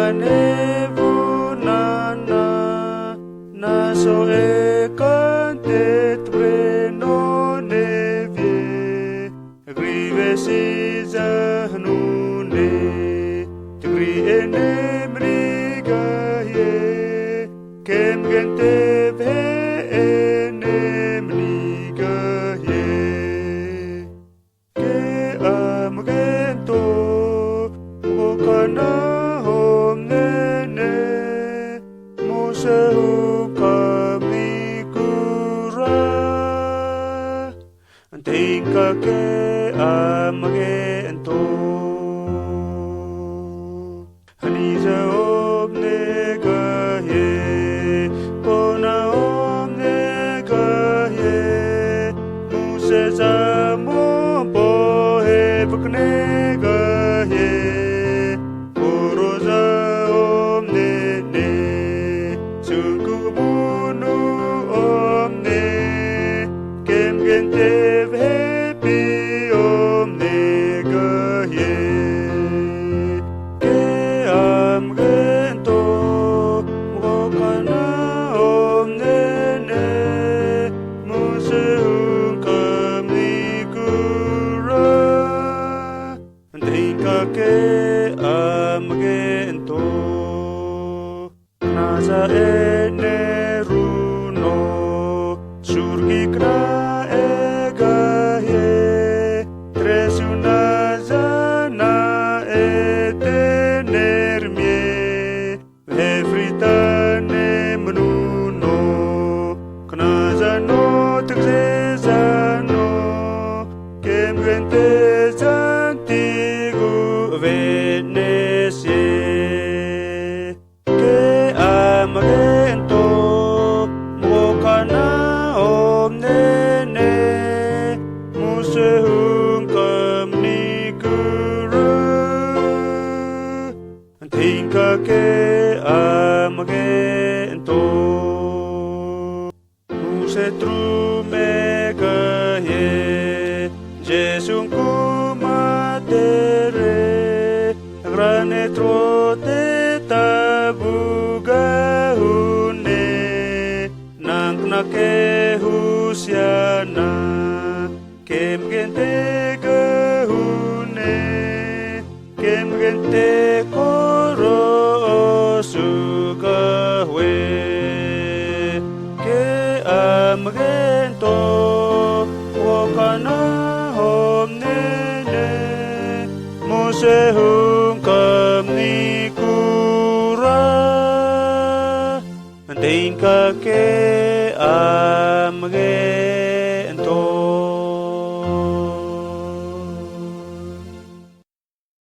kanevunana naso ekantet breno nevie grive sizahnune tgri enemrigaye kem gente ve enemrigaye ke amgento mokana homnene musehu kamikura antinka ke amgento haniza omnegaye kona omnegaye museza mompo hevknegaye koroza omnene sungkumunu omne kemgente vepi omnegaye ke amgento mokana omnene musehung kamnikura antinka ke amgento nasa eneruno surgikna egaye tresunazana etenermie vefritane mnuno knazano tzezano kemgente zantigu venesie ke amgento mokana omnene musehung kamnikura antinka ke amgento musetrumegaye jesung kumatere grane trote tabugahune nanknake husiana kemgente gahune kemgente koro sugahwe ke amgento wakana homnene musehung kamnikura antinka ke amgento